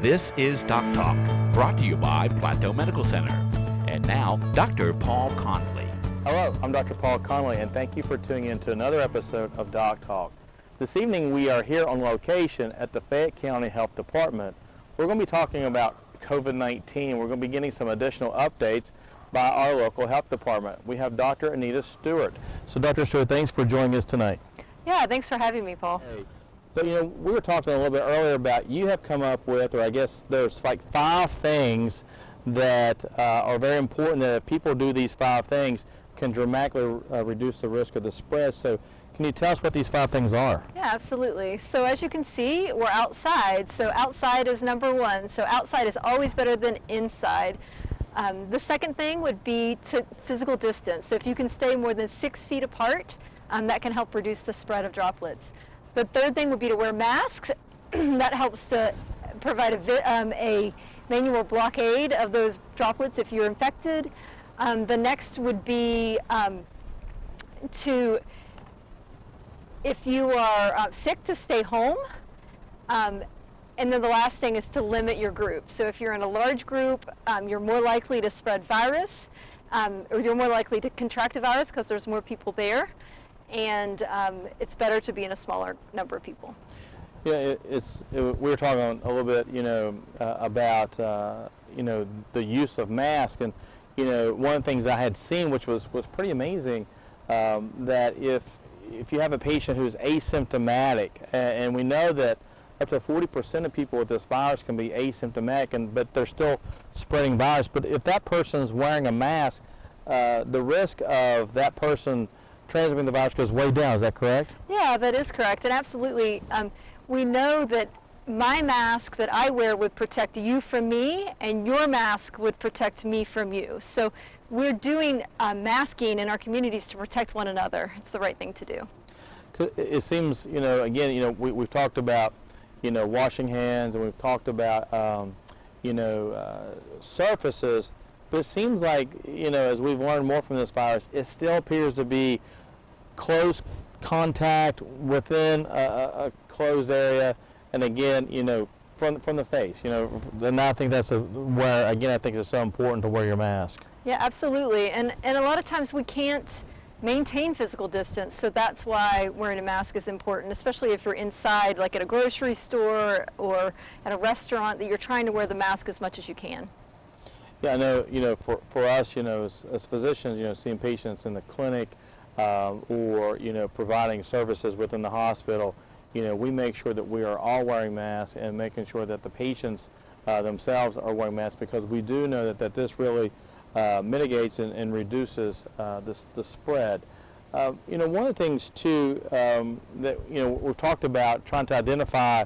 This is Doc Talk, brought to you by Plateau Medical Center. And now, Dr. Paul Conley. Hello, I'm Dr. Paul Conley, and thank you for tuning in to another episode of Doc Talk. This evening we are here on location at the Fayette County Health Department. We're going to be talking about COVID-19. We're going to be getting some additional updates by our local health department. We have Dr. Anita Stewart. So Dr. Stewart, thanks for joining us tonight. Yeah, thanks for having me, Paul. Hey. So, we were talking a little bit earlier about you have come up with, or I guess there's like 5 things that are very important that if people do these 5 things can dramatically reduce the risk of the spread. So can you tell us what these 5 things are? Yeah, absolutely. So as you can see, we're outside. So outside is number 1. So outside is always better than inside. The second thing would be to physical distance. So if you can stay more than 6 feet apart, that can help reduce the spread of droplets. The third thing would be to wear masks. That helps to provide a manual blockade of those droplets if you're infected. The next would be if you are sick, to stay home. And then the last thing is to limit your group. So if you're in a large group, you're more likely to spread virus, or you're more likely to contract a virus because there's more people there. And it's better to be in a smaller number of people. Yeah, we were talking a little bit, about, the use of masks. And, one of the things I had seen, which was pretty amazing, that if you have a patient who's asymptomatic, and we know that up to 40% of people with this virus can be asymptomatic, but they're still spreading virus. But if that person is wearing a mask, the risk of that person transmitting the virus goes way down. Is that correct? Yeah, that is correct. And absolutely, we know that my mask that I wear would protect you from me, and your mask would protect me from you. So we're doing masking in our communities to protect one another. It's the right thing to do. It seems, again, we've talked about, washing hands, and we've talked about, surfaces. But it seems like, as we've learned more from this virus, it still appears to be close contact within a closed area, and again, from the face. And I think that's where, again, I think it's so important to wear your mask. Yeah, absolutely. And a lot of times we can't maintain physical distance, so that's why wearing a mask is important, especially if you're inside, like at a grocery store or at a restaurant, that you're trying to wear the mask as much as you can. Yeah, I know, for us, as physicians, seeing patients in the clinic or, providing services within the hospital, we make sure that we are all wearing masks and making sure that the patients themselves are wearing masks, because we do know that this really mitigates and reduces the spread. One of the things, too, that, we've talked about trying to identify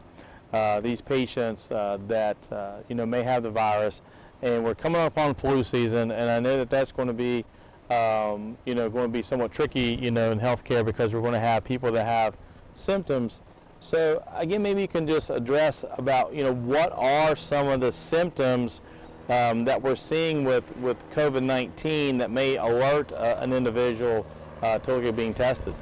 these patients that, may have the virus. And we're coming up on flu season, and I know that that's going to be, going to be somewhat tricky, in healthcare, because we're going to have people that have symptoms. So again, maybe you can just address about, what are some of the symptoms that we're seeing with COVID-19 that may alert an individual to look at being tested.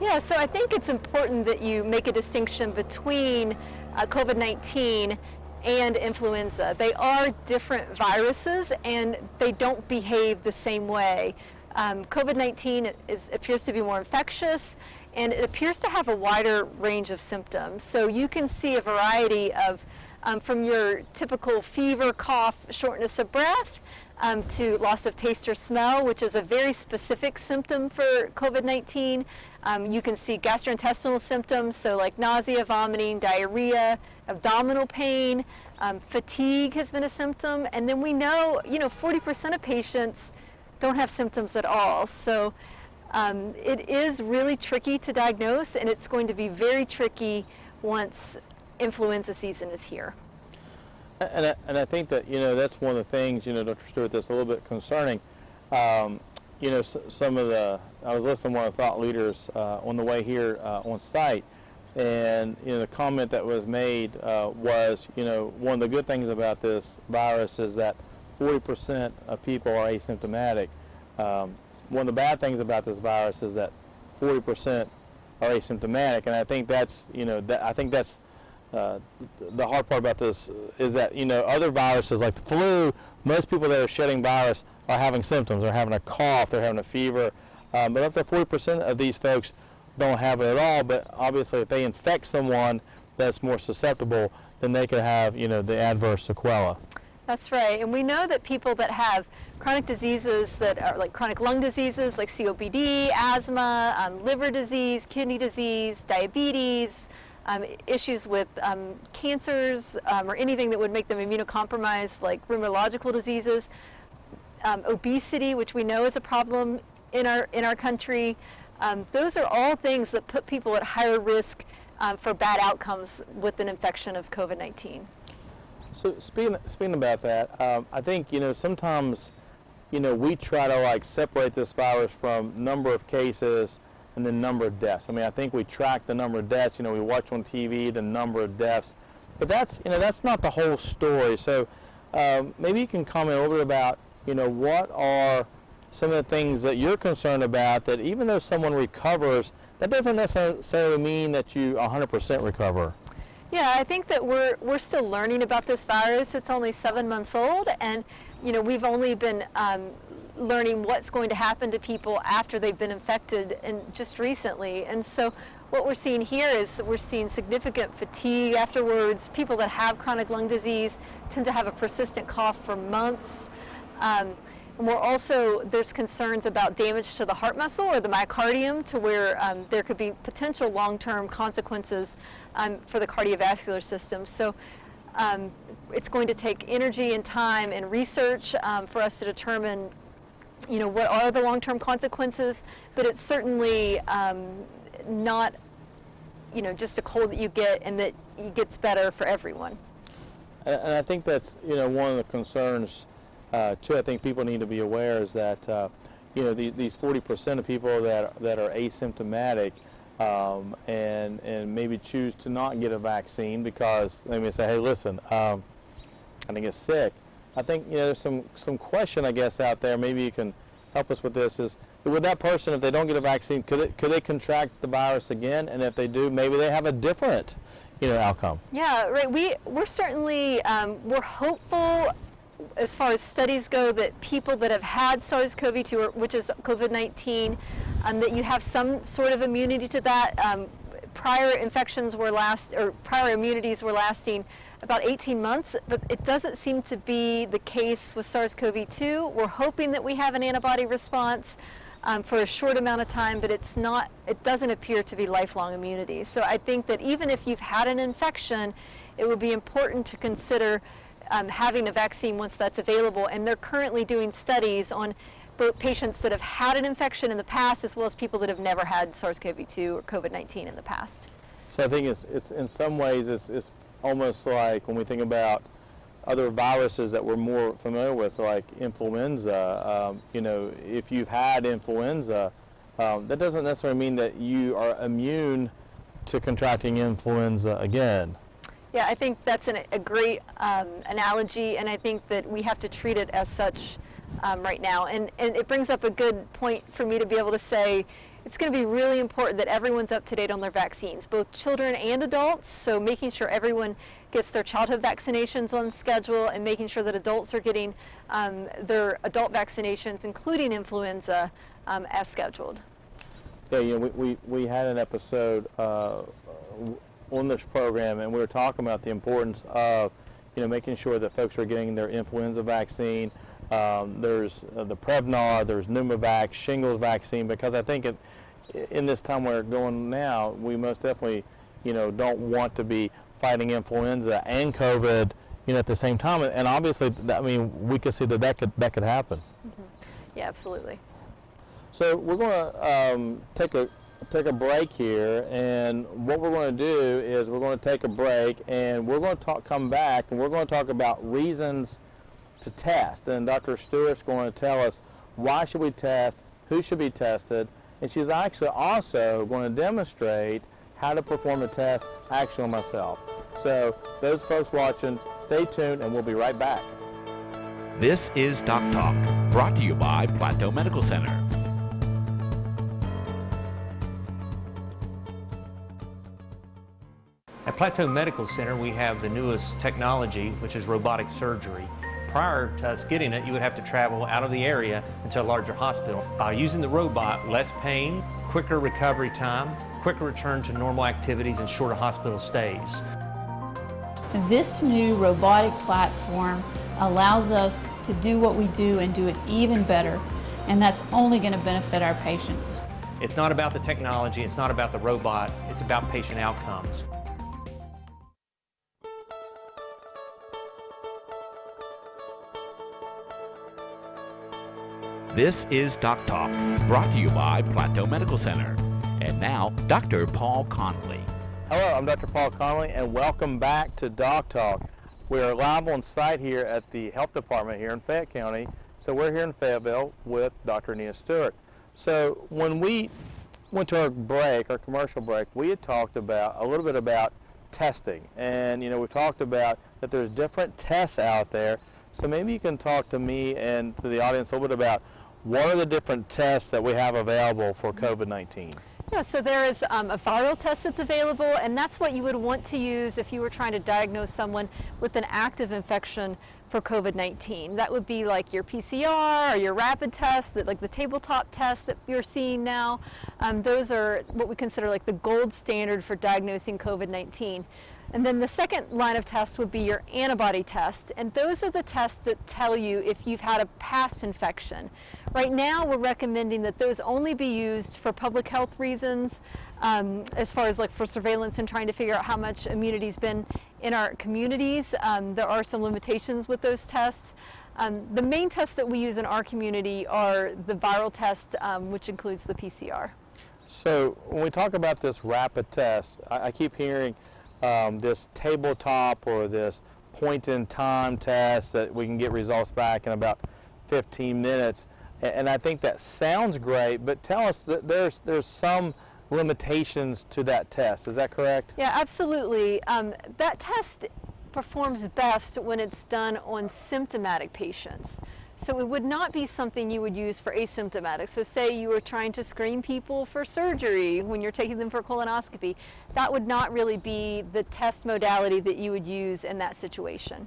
Yeah, so I think it's important that you make a distinction between COVID-19 and influenza. They are different viruses, and they don't behave the same way. COVID-19 appears to be more infectious, and it appears to have a wider range of symptoms. So you can see a variety of, from your typical fever, cough, shortness of breath, to loss of taste or smell, which is a very specific symptom for COVID-19. You can see gastrointestinal symptoms, so like nausea, vomiting, diarrhea, abdominal pain, fatigue has been a symptom, and then we know, 40% of patients don't have symptoms at all. So it is really tricky to diagnose, and it's going to be very tricky once influenza season is here. And I think that, that's one of the things, Dr. Stewart, that's a little bit concerning. Some of I was listening to one of the thought leaders on the way here on site, and, the comment that was made was, one of the good things about this virus is that 40% of people are asymptomatic. One of the bad things about this virus is that 40% are asymptomatic, and I think that's, I think that's the hard part about this is that, other viruses like the flu, most people that are shedding virus are having symptoms. They're having a cough, they're having a fever, but up to 40% of these folks don't have it at all. But obviously if they infect someone that's more susceptible, then they could have, the adverse sequela. That's right, and we know that people that have chronic diseases that are like chronic lung diseases like COPD, asthma, liver disease, kidney disease, diabetes, issues with cancers or anything that would make them immunocompromised like rheumatological diseases, obesity, which we know is a problem in our country. Those are all things that put people at higher risk for bad outcomes with an infection of COVID-19. So speaking about that, I think, sometimes, we try to separate this virus from number of cases and the number of deaths. I mean, I think we track the number of deaths, we watch on TV the number of deaths, but that's not the whole story. So maybe you can comment a little bit about, what are some of the things that you're concerned about, that even though someone recovers, that doesn't necessarily mean that you 100% recover. Yeah, I think that we're still learning about this virus. It's only 7 months old, and we've only been learning what's going to happen to people after they've been infected and just recently. And so what we're seeing here is we're seeing significant fatigue afterwards. People that have chronic lung disease tend to have a persistent cough for months. And there's concerns about damage to the heart muscle or the myocardium, to where there could be potential long-term consequences for the cardiovascular system. So it's going to take energy and time and research for us to determine, what are the long-term consequences, but it's certainly not, just a cold that you get and that it gets better for everyone. And I think that's, one of the concerns too, I think people need to be aware is that, these 40% of people that are asymptomatic and maybe choose to not get a vaccine because they may say, hey, listen, I think it's sick. I think, there's some question, I guess, out there. Maybe you can help us with this. Is with that person, if they don't get a vaccine, could they contract the virus again? And if they do, maybe they have a different, outcome. Yeah, right. We're certainly we're hopeful, as far as studies go, that people that have had SARS-CoV-2, which is COVID-19, that you have some sort of immunity to that. Prior immunities were lasting about 18 months, but it doesn't seem to be the case with SARS-CoV-2. We're hoping that we have an antibody response for a short amount of time, but it doesn't appear to be lifelong immunity. So I think that even if you've had an infection, it would be important to consider having a vaccine once that's available. And they're currently doing studies on both patients that have had an infection in the past as well as people that have never had SARS-CoV-2 or COVID-19 in the past. So I think it's in some ways it's almost like when we think about other viruses that we're more familiar with, like influenza. If you've had influenza, that doesn't necessarily mean that you are immune to contracting influenza again. Yeah, I think that's a great analogy, and I think that we have to treat it as such right now. And it brings up a good point for me to be able to say it's going to be really important that everyone's up to date on their vaccines, both children and adults. So making sure everyone gets their childhood vaccinations on schedule and making sure that adults are getting their adult vaccinations, including influenza, as scheduled. Yeah, we had an episode on this program, and we were talking about the importance of making sure that folks are getting their influenza vaccine. There's the Prevnar, there's Pneumovax, shingles vaccine, because I think in this time we're going now, we most definitely don't want to be fighting influenza and COVID at the same time. And obviously, we could see that could happen. Mm-hmm. Yeah, absolutely. So we're going to take a break here, and what we're going to do is we're going to take a break, and we're going to come back, and we're going to talk about reasons to test. And Dr. Stewart's going to tell us why should we test, who should be tested, and she's actually also going to demonstrate how to perform the test actually on myself. So those folks watching, stay tuned, and we'll be right back. This is Doc Talk, brought to you by Plateau Medical Center. At Plateau Medical Center, we have the newest technology, which is robotic surgery. Prior to us getting it, you would have to travel out of the area into a larger hospital. By using the robot, less pain, quicker recovery time, quicker return to normal activities, and shorter hospital stays. This new robotic platform allows us to do what we do and do it even better, and that's only going to benefit our patients. It's not about the technology, it's not about the robot, it's about patient outcomes. This is Doc Talk, brought to you by Plateau Medical Center. And now, Dr. Paul Conley. Hello, I'm Dr. Paul Conley, and welcome back to Doc Talk. We're live on site here at the Health Department here in Fayette County. So we're here in Fayetteville with Dr. Anita Stewart. So when we went to our break, our commercial break, we had talked about a little bit about testing. And we talked about that there's different tests out there. So maybe you can talk to me and to the audience a little bit about what are the different tests that we have available for COVID-19? Yeah, so there is a viral test that's available, and that's what you would want to use if you were trying to diagnose someone with an active infection for COVID-19. That would be like your PCR or your rapid test, like the tabletop test that you're seeing now. Those are what we consider like the gold standard for diagnosing COVID-19. And then the second line of tests would be your antibody test, and those are the tests that tell you if you've had a past infection. Right now, we're recommending that those only be used for public health reasons, as far as like for surveillance and trying to figure out how much immunity's been in our communities. There are some limitations with those tests. The main tests that we use in our community are the viral test, which includes the PCR. So when we talk about this rapid test, I keep hearing this tabletop or this point-in-time test that we can get results back in about 15 minutes. And I think that sounds great, but tell us that there's some limitations to that test. Is that correct? Yeah, absolutely. That test performs best when it's done on symptomatic patients. So it would not be something you would use for asymptomatic. So say you were trying to screen people for surgery when you're taking them for colonoscopy. That would not really be the test modality that you would use in that situation.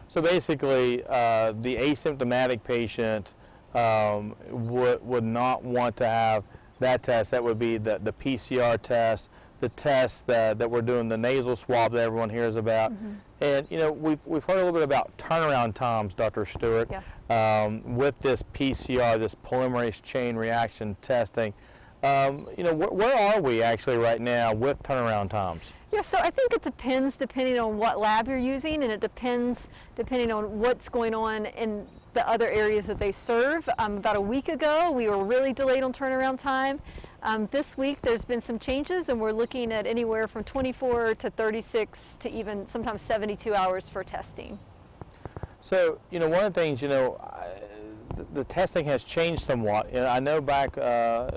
So basically, the asymptomatic patient would not want to have that test. That would be the PCR test, the test that we're doing, the nasal swab that everyone hears about. Mm-hmm. And we've heard a little bit about turnaround times, Dr. Stewart, with this PCR, this polymerase chain reaction testing. Where are we actually right now with turnaround times? Yeah, so I think it depends depending on what lab you're using, and it depends depending on what's going on in the other areas that they serve. About a week ago, we were really delayed on turnaround time. This week, there's been some changes, and we're looking at anywhere from 24 to 36 to even sometimes 72 hours for testing. So, one of the things, the testing has changed somewhat. And I know back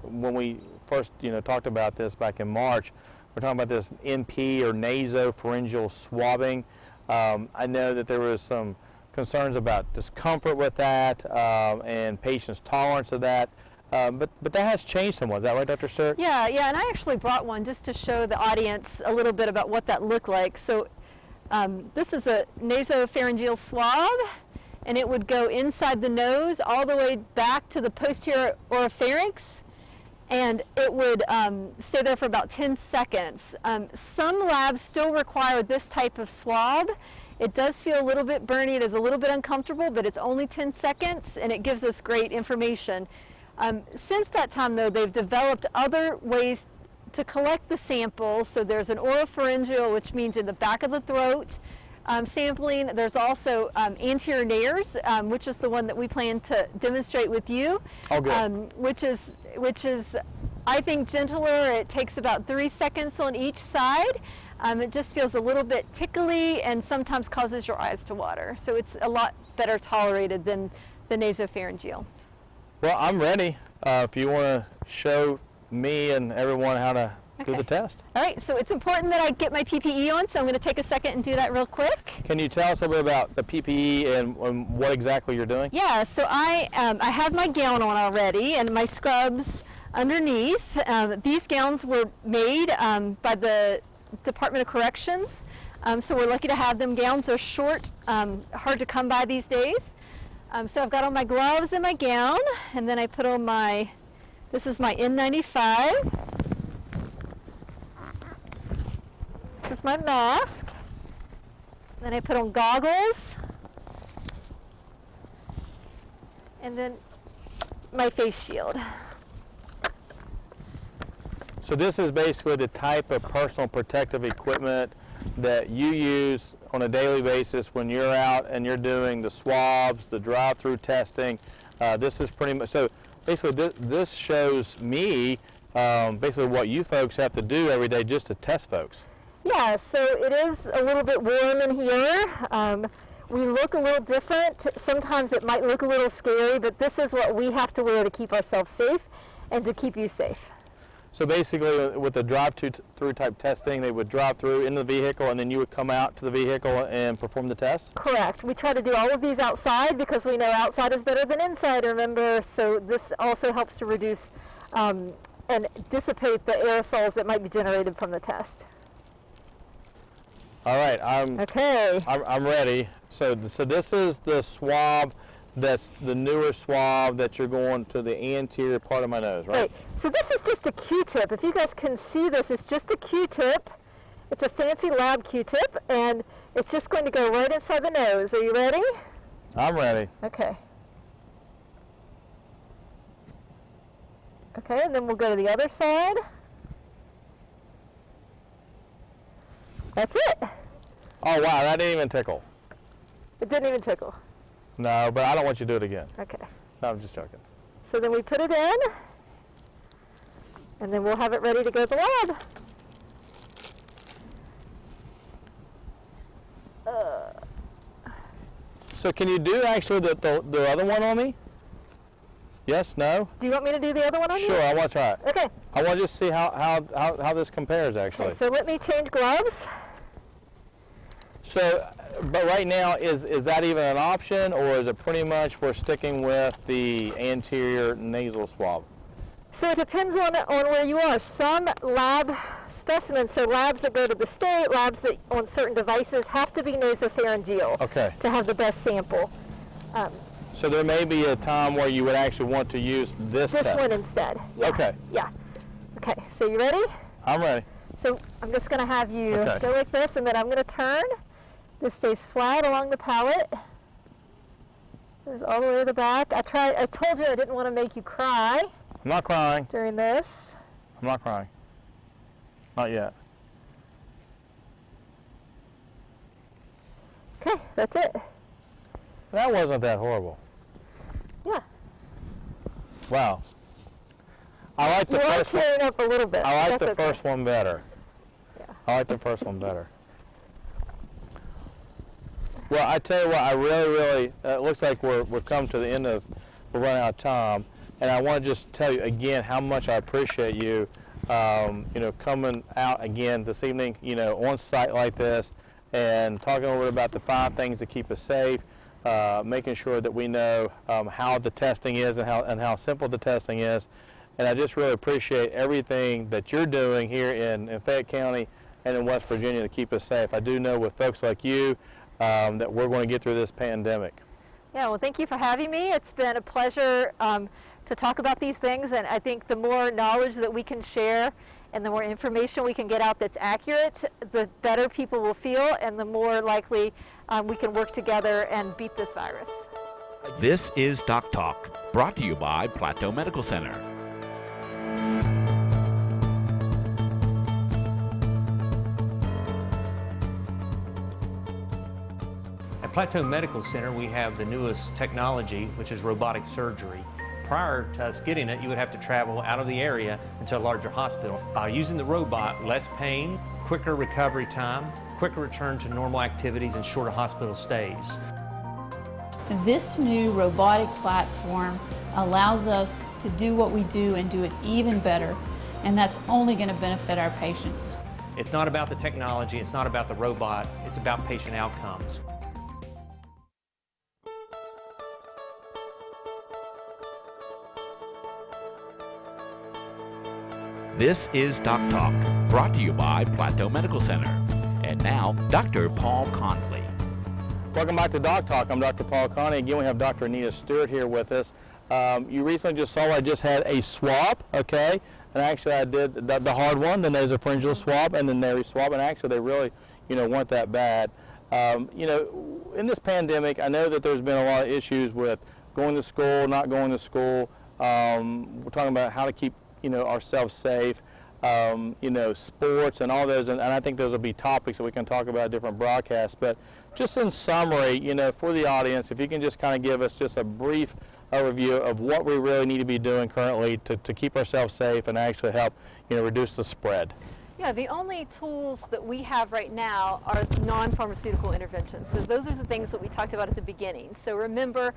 when we first, talked about this back in March, we're talking about this NP or nasopharyngeal swabbing. I know that there was some concerns about discomfort with that and patients' tolerance of that. But that has changed somewhat. Is that right, Dr. Stewart? Yeah, and I actually brought one just to show the audience a little bit about what that looked like. So this is a nasopharyngeal swab, and it would go inside the nose all the way back to the posterior oropharynx, and it would stay there for about 10 seconds. Some labs still require this type of swab. It does feel a little bit burny. It is a little bit uncomfortable, but it's only 10 seconds, and it gives us great information. Since that time, though, they've developed other ways to collect the sample. So there's an oropharyngeal, which means in the back of the throat sampling. There's also anterior nares, which is the one that we plan to demonstrate with you. Oh, good. Which is, I think, gentler. It takes about 3 seconds on each side. It just feels a little bit tickly and sometimes causes your eyes to water. So it's a lot better tolerated than the nasopharyngeal. Well, I'm ready. If you want to show me and everyone how to do the test. All right, so it's important that I get my PPE on, so I'm going to take a second and do that real quick. Can you tell us a little bit about the PPE and what exactly you're doing? Yeah, so I have my gown on already and my scrubs underneath. These gowns were made by the Department of Corrections. So we're lucky to have them. Gowns are short, hard to come by these days. So I've got on my gloves and my gown, and then I put on this is my N95. This is my mask. Then I put on goggles. And then my face shield. So this is basically the type of personal protective equipment that you use on a daily basis when you're out and you're doing the swabs, the drive-through testing. This is pretty much, so basically this shows me basically what you folks have to do every day just to test folks. Yeah, so it is a little bit warm in here. We look a little different. Sometimes it might look a little scary, but this is what we have to wear to keep ourselves safe and to keep you safe. So basically with the drive-through type testing, they would drive through into the vehicle and then you would come out to the vehicle and perform the test? Correct. We try to do all of these outside because we know outside is better than inside, remember, so this also helps to reduce and dissipate the aerosols that might be generated from the test. All right, I'm ready. So this is the swab, that's the newer swab that you're going to the anterior part of my nose, right? Right. So this is just a Q-tip. If you guys can see this, it's just a Q-tip. It's a fancy lab Q-tip, and it's just going to go right inside the nose. Are you ready? I'm ready. Okay. Okay, and then we'll go to the other side. That's it. Oh wow, that didn't even tickle. It didn't even tickle. No, but I don't want you to do it again. Okay. No, I'm just joking. So then we put it in, and then we'll have it ready to go to the lab. So can you do actually the other one on me? Yes, no? Do you want me to do the other one on you? Sure, I want to try it. Okay. I want to just see how this compares actually. Okay, so let me change gloves. So, but right now, is that even an option, or is it pretty much we're sticking with the anterior nasal swab? So it depends on where you are. Some lab specimens, so labs that go to the state, labs that on certain devices have to be nasopharyngeal Okay. to have the best sample. So there may be a time where you would actually want to use this This test. one instead. Yeah. Okay. Yeah. Okay, so you ready? I'm ready. So I'm just going to have you Okay. go like this, and then I'm going to turn. This stays flat along the palate. Goes all the way to the back. I told you I didn't want to make you cry I'm not crying. during this. I'm not crying. Not yet. Okay, that's it. That wasn't that horrible. Yeah. Wow. I like the You are first one. tearing up a little bit. I like That's the okay. first one better. Yeah. I like the first one better. Well, I tell you what, I really, it looks like we've come to the end of, we're running out of time, and I want to just tell you again how much I appreciate you, coming out again this evening, on site like this, and talking a little bit about the 5 things to keep us safe, making sure that we know how the testing is and how simple the testing is. And I just really appreciate everything that you're doing here in Fayette County and in West Virginia to keep us safe. I do know with folks like you that we're going to get through this pandemic. Yeah, well, thank you for having me. It's been a pleasure to talk about these things, and I think the more knowledge that we can share and the more information we can get out that's accurate, the better people will feel and the more likely we can work together and beat this virus. This is Doc Talk, brought to you by Plateau Medical Center. At Plateau Medical Center, we have the newest technology, which is robotic surgery. Prior to us getting it, you would have to travel out of the area into a larger hospital. By using the robot, less pain, quicker recovery time, quicker return to normal activities, and shorter hospital stays. This new robotic platform allows us to do what we do and do it even better, and that's only going to benefit our patients. It's not about the technology, it's not about the robot, it's about patient outcomes. This is Doc Talk, brought to you by Plateau Medical Center. And now, Dr. Paul Conley. Welcome back to Doc Talk. I'm Dr. Paul Conley. Again, we have Dr. Anita Stewart here with us. You recently just saw I just had a swab, okay? And actually I did the hard one, the nasopharyngeal swab and the nary swab, and actually they really, weren't that bad. In this pandemic, I know that there's been a lot of issues with going to school, not going to school. We're talking about how to keep, ourselves safe, sports and all those, and I think those will be topics that we can talk about different broadcasts. But just in summary, for the audience, if you can just kind of give us just a brief overview of what we really need to be doing currently to keep ourselves safe and actually help, reduce the spread. Yeah, the only tools that we have right now are non-pharmaceutical interventions. So those are the things that we talked about at the beginning. So remember,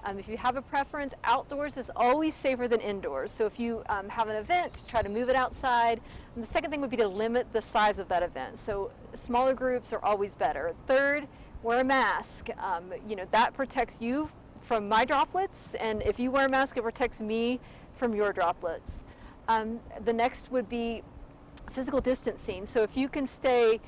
if you have a preference, outdoors is always safer than indoors. So if you have an event, try to move it outside. And the second thing would be to limit the size of that event. So smaller groups are always better. Third, wear a mask. That protects you from my droplets, and if you wear a mask, it protects me from your droplets. The next would be physical distancing. So if you can stay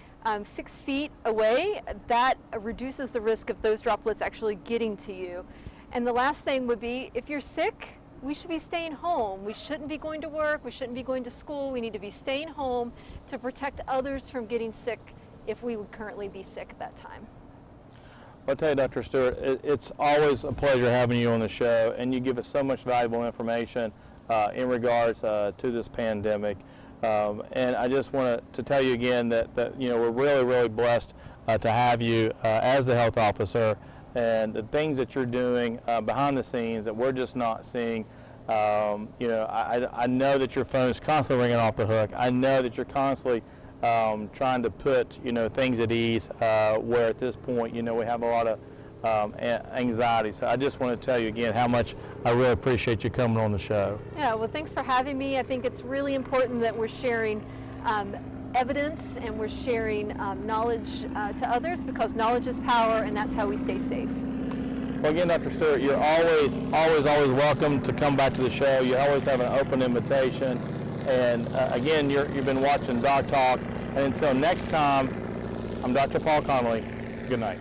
6 feet away, that reduces the risk of those droplets actually getting to you. And the last thing would be, if you're sick, we should be staying home. We shouldn't be going to work. We shouldn't be going to school. We need to be staying home to protect others from getting sick if we would currently be sick at that time. I'll tell you, Dr. Stewart, it's always a pleasure having you on the show, and you give us so much valuable information in regards to this pandemic. And I just want to tell you again that we're really, really blessed to have you as the health officer, and the things that you're doing behind the scenes that we're just not seeing. I know that your phone is constantly ringing off the hook. I know that you're constantly trying to put things at ease, where at this point we have a lot of anxiety. So I just want to tell you again how much I really appreciate you coming on the show. Yeah, well, thanks for having me. I think it's really important that we're sharing evidence and we're sharing knowledge to others, because knowledge is power, and that's how we stay safe. Well, again, Dr. Stewart, you're always welcome to come back to the show. You always have an open invitation. And again, you've been watching Doc Talk. And until next time, I'm Dr. Paul Conley. Good night.